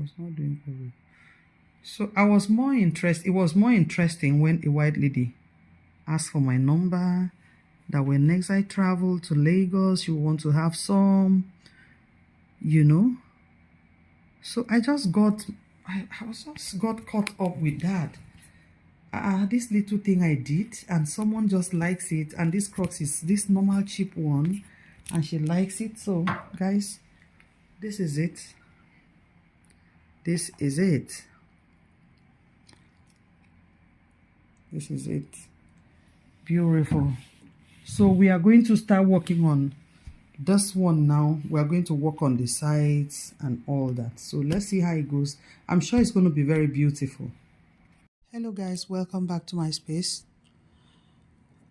was not doing so good. So I was more interested. It was more interesting when a white lady asked for my number. That when next I travel to Lagos, you want to have some, you know. So I just got, I just got caught up with that. This little thing I did, and someone just likes it, and this Crocs is this normal cheap one, and she likes it. So guys, this is it. This is it. This is it. Beautiful. So we are going to start working on this one now. We are going to work on the sides and all that. So let's see how it goes. I'm sure it's going to be very beautiful. Hello guys, welcome back to my space.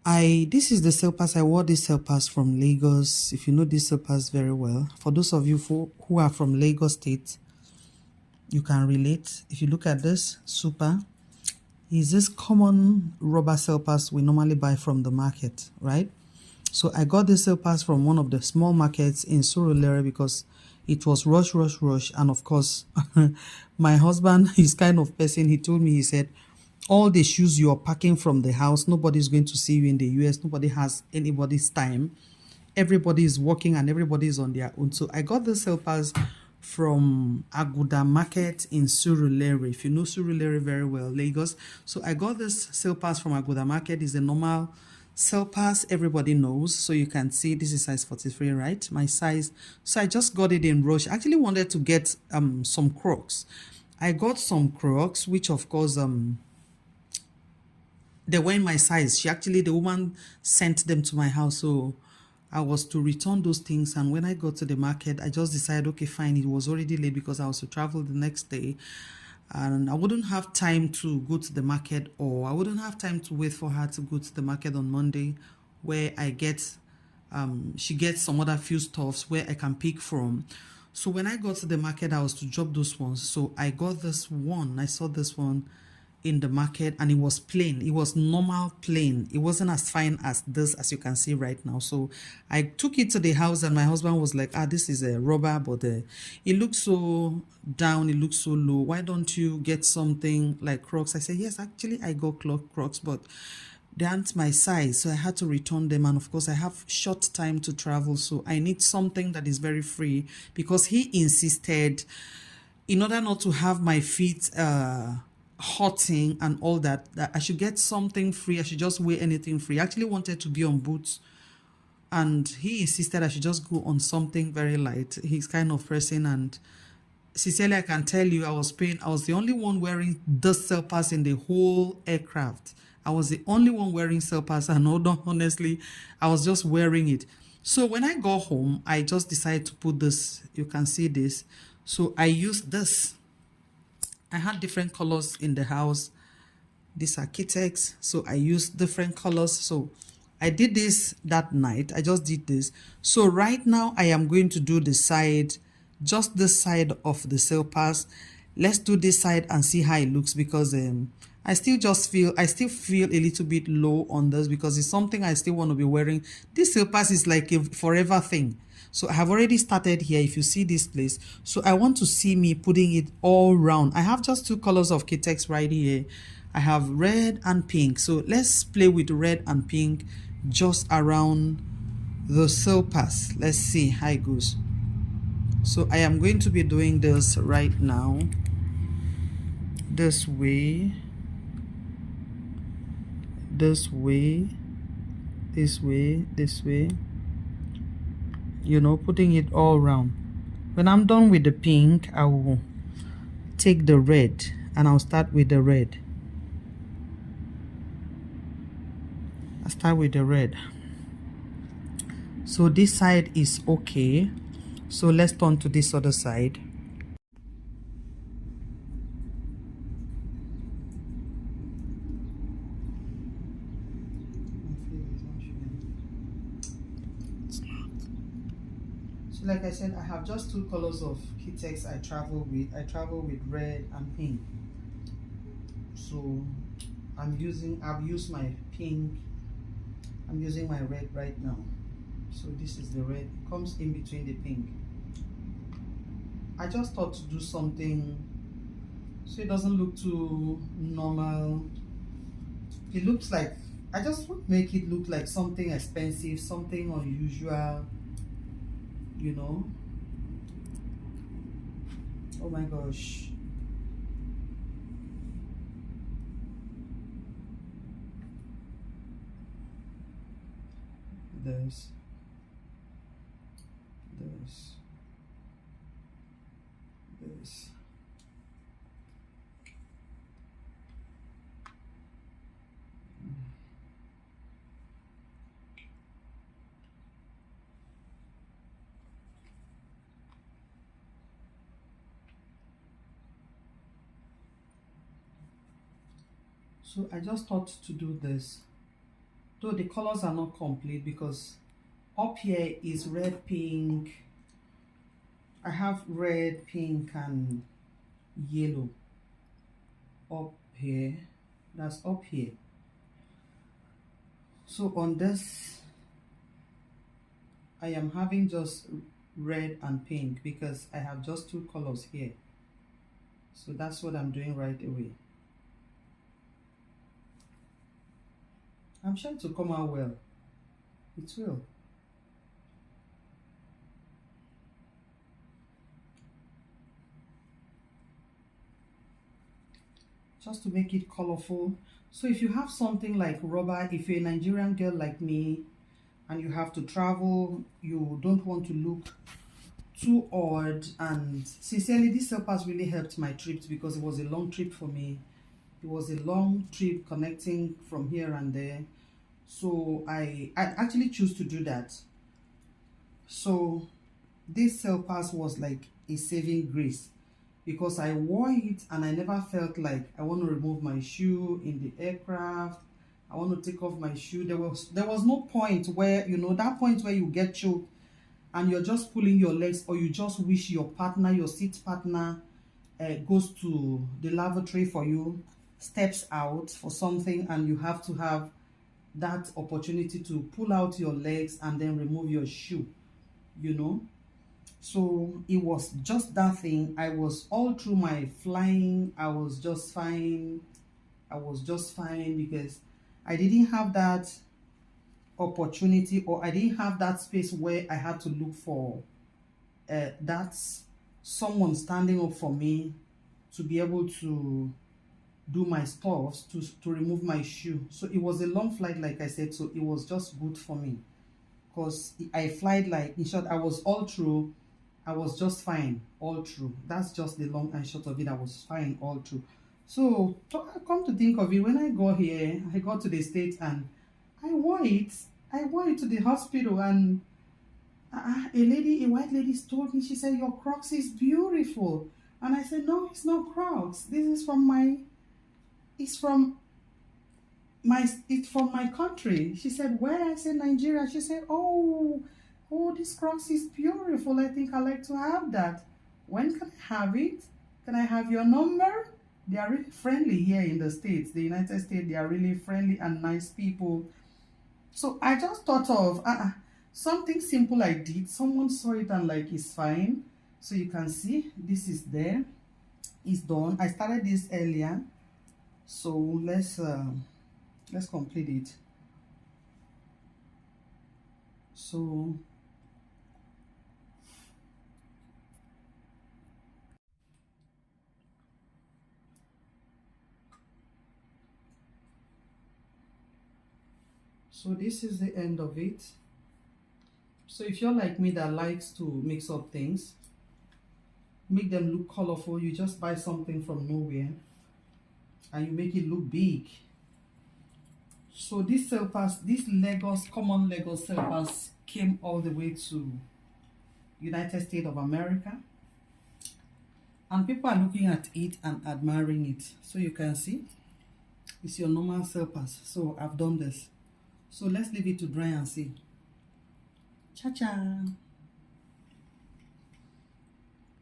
This is the silpas. I wore these silpas from Lagos. If you know these silpas very well, for those of you who are from Lagos State, you can relate. If you look at this, super is this common rubber silpas we normally buy from the market, right? So I got this silpas from one of the small markets in Surulere because it was rush, and of course my husband is kind of person. He told me, he said, all the shoes you're packing from the house, nobody's going to see you in the US. Nobody has anybody's time. Everybody is working and everybody is on their own. So I got the silpas from Aguda Market in Surulere. If you know Surulere very well, Lagos. So I got this silpas from Aguda Market. It's a normal silpas, everybody knows. So you can see this is size 43, right? My size. So I just got it in rush. I actually wanted to get some Crocs. I got some Crocs, which of course they were in my size. The woman sent them to my house, so I was to return those things. And when I got to the market, I just decided, okay, fine. It was already late because I was to travel the next day, and I wouldn't have time to go to the market, or I wouldn't have time to wait for her to go to the market on Monday, where I get she gets some other few stuffs where I can pick from. So when I got to the market, I was to drop those ones. So I got this one. I saw this one in the market, and it was plain. It was normal plain. It wasn't as fine as this, as you can see right now. So I took it to the house, and my husband was like, this is a rubber, but it looks so down, it looks so low. Why don't you get something like Crocs? I said, yes, actually I got Crocs, but they aren't my size, so I had to return them. And of course I have short time to travel, so I need something that is very free, because he insisted, in order not to have my feet hurting and all that I should get something free. I should just wear anything free. I actually wanted to be on boots, and he insisted I should just go on something very light. He's kind of person, and sincerely I can tell you, I was the only one wearing the silpas in the whole aircraft. I was the only one wearing silpas, and honestly I was just wearing it. So when I got home, I just decided to put this, you can see this. So I used this. I had different colors in the house. These are Kitex, so I used different colors. So I did this that night. I just did this. So right now I am going to do the side, just the side of the silpas. Let's do this side and see how it looks, because I still feel a little bit low on this, because it's something I still want to be wearing. This silpas is like a forever thing. So I have already started here, if you see this place. So I want to see me putting it all round. I have just two colors of Kitex right here. I have red and pink. So let's play with red and pink just around the silpas. Let's see how it goes. So I am going to be doing this right now. This way. This way. This way. This way. You know, putting it all around. When I'm done with the pink, I will take the red, and I'll start with the red. I start with the red. So this side is okay. So let's turn to this other side. So like I said, I have just two colors of Kitex I travel with. I travel with red and pink. So I've used my pink. I'm using my red right now. So this is the red. It comes in between the pink. I just thought to do something so it doesn't look too normal. It looks like, I just would make it look like something expensive, something unusual, you know. Oh my gosh. This, this, this. So I just thought to do this, though the colors are not complete because up here is red, pink. I have red, pink, and yellow up here. That's up here. So on this, I am having just red and pink because I have just two colors here. So that's what I'm doing right away. I'm sure to come out well. It will. Just to make it colorful. So if you have something like rubber, if you're a Nigerian girl like me and you have to travel, you don't want to look too odd, and sincerely these slippers really helped my trips because it was a long trip for me. It was a long trip connecting from here and there. So I actually choose to do that. So this cell pass was like a saving grace because I wore it and I never felt like I want to remove my shoe in the aircraft. I want to take off my shoe. There was no point where, you know, that point where you get choked and you're just pulling your legs, or you just wish your partner, your seat partner, goes to the lavatory for you, steps out for something, and you have to have that opportunity to pull out your legs and then remove your shoe, you know. So it was just that thing. I was all through my flying, I was just fine. I was just fine because I didn't have that opportunity, or I didn't have that space where I had to look for that's someone standing up for me to be able to do my stuff, to remove my shoe. So it was a long flight, like I said, so it was just good for me because I flight, like, in short, I was all through. I was just fine all through. That's just the long and short of it. I was fine all through. So come to think of it, when I got here, I got to the States and I wore it. I wore it to the hospital, and a white lady told me, she said, your Crocs is beautiful. And I said, no, it's not Crocs. This is from it's from my country. She said, where? I said, Nigeria. She said, oh, this Crocs is beautiful. I think I like to have that. When can I have it? Can I have your number? They are really friendly here in the States, the United States. They are really friendly and nice people. So I just thought of something simple I did. Someone saw it and like, it's fine. So you can see this is there. It's done. I started this earlier. So let's complete it. So this is the end of it. So if you're like me that likes to mix up things, make them look colorful, you just buy something from nowhere and you make it look big. So this cell pass, this common Lagos cell pass came all the way to United States of America, and people are looking at it and admiring it. So you can see it's your normal cell pass. So I've done this. So let's leave it to dry and see. Cha-cha.